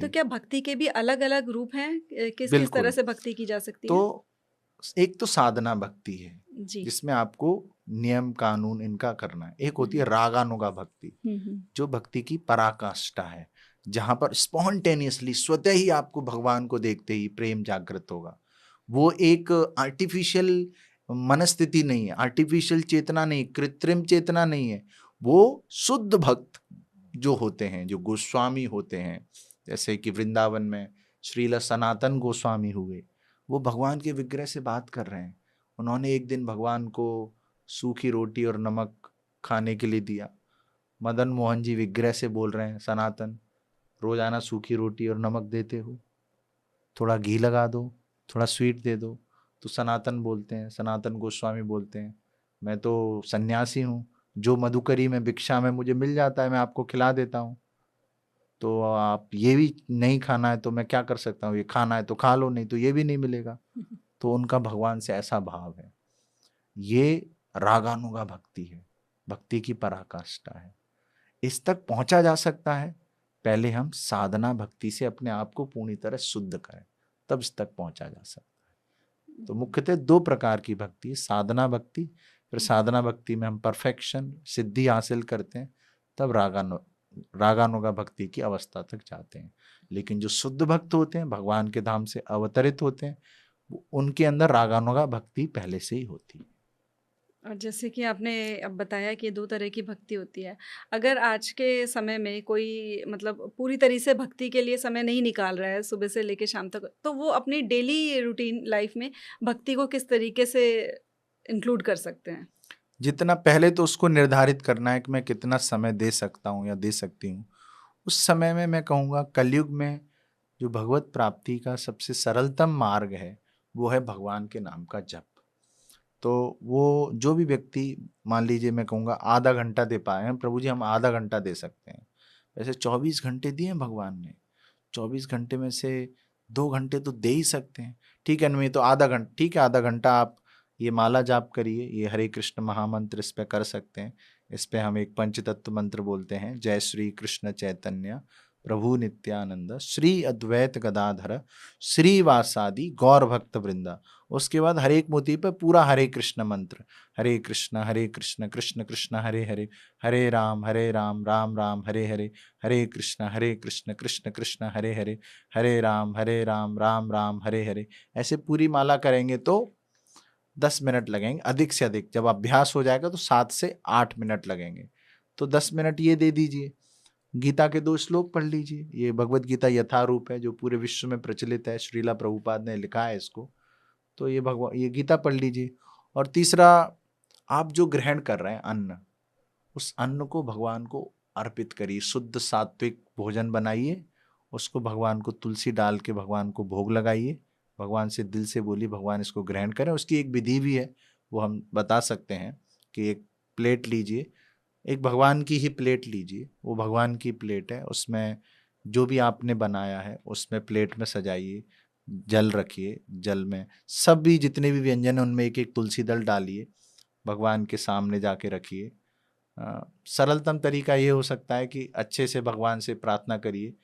तो क्या भक्ति के भी अलग-अलग रूप हैं? किस-किस तरह बिल्कुल। से भक्ति की जा सकती है? तो एक तो साधना भक्ति है, जी। जिसमें आपको नियम कानून इनका करना है। एक हुँ, होती है रागानुगा भक्ति, हुँ, हुँ। जो भक्ति की पराकाष्ठा है, जहाँ पर स्पॉन्टेनियसली स्वतः ही आपको भगवान को देखते ही प्रेम जागृत होगा। वो एक आर्टिफिशियल मनस्थिति नहीं है, आर्टिफिशियल चेतना नहीं, कृत्रिम चेतना नहीं है। वो शुद्ध भक्त जो होते हैं, जो गोस्वामी होते हैं, जैसे कि वृंदावन में श्रील सनातन गोस्वामी हुए, वो भगवान के विग्रह से बात कर रहे हैं। उन्होंने एक दिन भगवान को सूखी रोटी और नमक खाने के लिए दिया। मदन मोहन जी विग्रह से बोल रहे हैं, सनातन रोजाना सूखी रोटी और नमक देते हो, थोड़ा घी लगा दो, थोड़ा स्वीट दे दो। तो सनातन बोलते हैं, सनातन गोस्वामी बोलते हैं, मैं तो सन्यासी हूँ, जो मधुकरी में भिक्षा में मुझे मिल जाता है मैं आपको खिला देता हूँ। तो आप ये भी नहीं खाना है तो मैं क्या कर सकता हूँ, ये खाना है तो खा लो, नहीं तो ये भी नहीं मिलेगा। तो उनका भगवान से ऐसा भाव है। ये रागानुगा भक्ति है, भक्ति की पराकाष्ठा है। इस तक पहुंचा जा सकता है, पहले हम साधना भक्ति से अपने आप को पूरी तरह शुद्ध करें, तब इस तक पहुंचा जा सकता है। तो मुख्यतः दो प्रकार की भक्ति है, साधना भक्ति, फिर साधना भक्ति में हम परफेक्शन सिद्धि हासिल करते हैं, तब रागानुगा भक्ति की अवस्था तक जाते हैं। लेकिन जो शुद्ध भक्त होते हैं, भगवान के धाम से अवतरित होते हैं, उनके अंदर रागानुगा भक्ति पहले से ही होती है। और जैसे कि आपने अब बताया कि 2 तरह की भक्ति होती है। अगर आज के समय में कोई मतलब पूरी तरह से भक्ति के लिए समय नहीं निकाल रहा है सुबह से लेके शाम तक, तो वो अपनी डेली रूटीन लाइफ में भक्ति को किस तरीके से इंक्लूड कर सकते हैं? जितना पहले तो उसको निर्धारित करना है कि मैं कितना समय दे सकता हूँ या दे सकती हूँ। उस समय में मैं कहूँगा कलयुग में जो भगवत प्राप्ति का सबसे सरलतम मार्ग है, वो है भगवान के नाम का जप। तो वो जो भी व्यक्ति, मान लीजिए मैं कहूँगा आधा घंटा दे पाए हैं, प्रभु जी हम आधा घंटा दे सकते हैं। वैसे 24 घंटे दिए हैं भगवान ने, 24 घंटे में से 2 घंटे तो दे ही सकते हैं। ठीक है, नहीं तो आधा घंटा, ठीक है आधा घंटा आप ये माला जाप करिए, ये हरे कृष्ण महामंत्र इस पे कर सकते हैं। इस पे हम एक पंचतत्व मंत्र बोलते हैं, जय श्री कृष्ण चैतन्य प्रभु नित्यानंद श्री अद्वैत गदाधर श्रीवासादि गौर भक्त वृंदा। उसके बाद हर एक मोती पर पूरा हरे कृष्ण मंत्र, हरे कृष्ण कृष्ण कृष्ण हरे हरे, हरे राम राम राम हरे हरे, हरे कृष्ण कृष्ण कृष्ण हरे हरे, हरे राम राम राम हरे हरे। ऐसे पूरी माला करेंगे तो 10 मिनट लगेंगे अधिक से अधिक। जब अभ्यास हो जाएगा तो 7 से 8 मिनट लगेंगे। तो 10 मिनट ये दे दीजिए। गीता के 2 श्लोक पढ़ लीजिए। ये भगवत गीता यथारूप है, जो पूरे विश्व में प्रचलित है, श्रीला प्रभुपाद ने लिखा है इसको। तो ये गीता पढ़ लीजिए। और तीसरा, आप जो ग्रहण कर रहे हैं अन्न, उस अन्न को भगवान को अर्पित करिए। शुद्ध सात्विक भोजन बनाइए, उसको भगवान को तुलसी डाल के भगवान को भोग लगाइए। भगवान से दिल से बोलिए भगवान इसको ग्रहण करें। उसकी एक विधि भी है, वो हम बता सकते हैं कि एक प्लेट लीजिए, एक भगवान की ही प्लेट लीजिए, वो भगवान की प्लेट है, उसमें जो भी आपने बनाया है उसमें प्लेट में सजाइए, जल रखिए, जल में सब भी जितने भी व्यंजन हैं उनमें एक एक तुलसी दल डालिए, भगवान के सामने जाके रखिए। सरलतम तरीका ये हो सकता है कि अच्छे से भगवान से प्रार्थना करिए।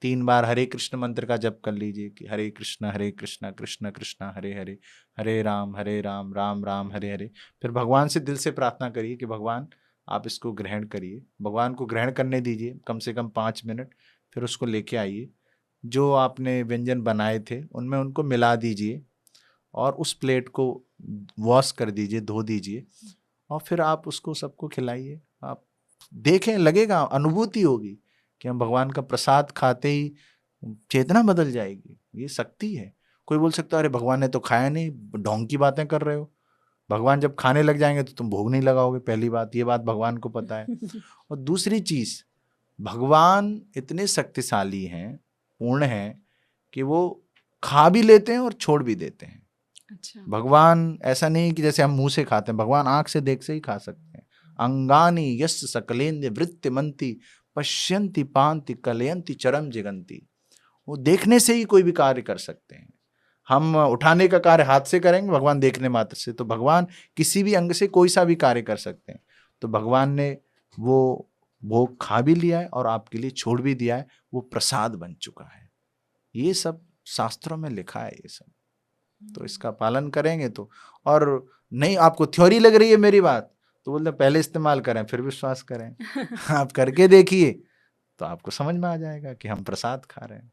3 बार हरे कृष्ण मंत्र का जप कर लीजिए कि हरे कृष्ण कृष्ण कृष्ण हरे हरे, हरे राम राम राम हरे हरे। फिर भगवान से दिल से प्रार्थना करिए कि भगवान आप इसको ग्रहण करिए। भगवान को ग्रहण करने दीजिए कम से कम 5 मिनट। फिर उसको लेके आइए, जो आपने व्यंजन बनाए थे उनमें उनको मिला दीजिए और उस प्लेट को वॉश कर दीजिए, धो दीजिए, और फिर आप उसको सबको खिलाइए। आप देखें, लगेगा, अनुभूति होगी कि हम भगवान का प्रसाद खाते ही चेतना बदल जाएगी। ये शक्ति है। कोई बोल सकता है अरे भगवान ने तो खाया नहीं, ढोंग की बातें कर रहे हो। भगवान जब खाने लग जाएंगे तो तुम भोग नहीं लगाओगे, पहली बात, ये बात भगवान को पता है। और दूसरी चीज, भगवान इतने शक्तिशाली हैं, पूर्ण हैं, कि वो खा भी लेते हैं और छोड़ भी देते हैं। अच्छा। भगवान ऐसा नहीं कि जैसे हम मुंह से खाते हैं, भगवान आंख से देख से ही खा सकते हैं। अंगानी यस् सकलेन्द्र वृत्ति मंती पश्यंति पांति कलयंति चरम जिगंती। वो देखने से ही कोई भी कार्य कर सकते हैं। हम उठाने का कार्य हाथ से करेंगे, भगवान देखने मात्र से। तो भगवान किसी भी अंग से कोई सा भी कार्य कर सकते हैं। तो भगवान ने वो भोग खा भी लिया है और आपके लिए छोड़ भी दिया है, वो प्रसाद बन चुका है। ये सब शास्त्रों में लिखा है ये सब। तो इसका पालन करेंगे तो। और नहीं आपको थ्योरी लग रही है मेरी बात, तो बोलते पहले इस्तेमाल करें फिर विश्वास करें। आप करके देखिए तो आपको समझ में आ जाएगा कि हम प्रसाद खा रहे हैं।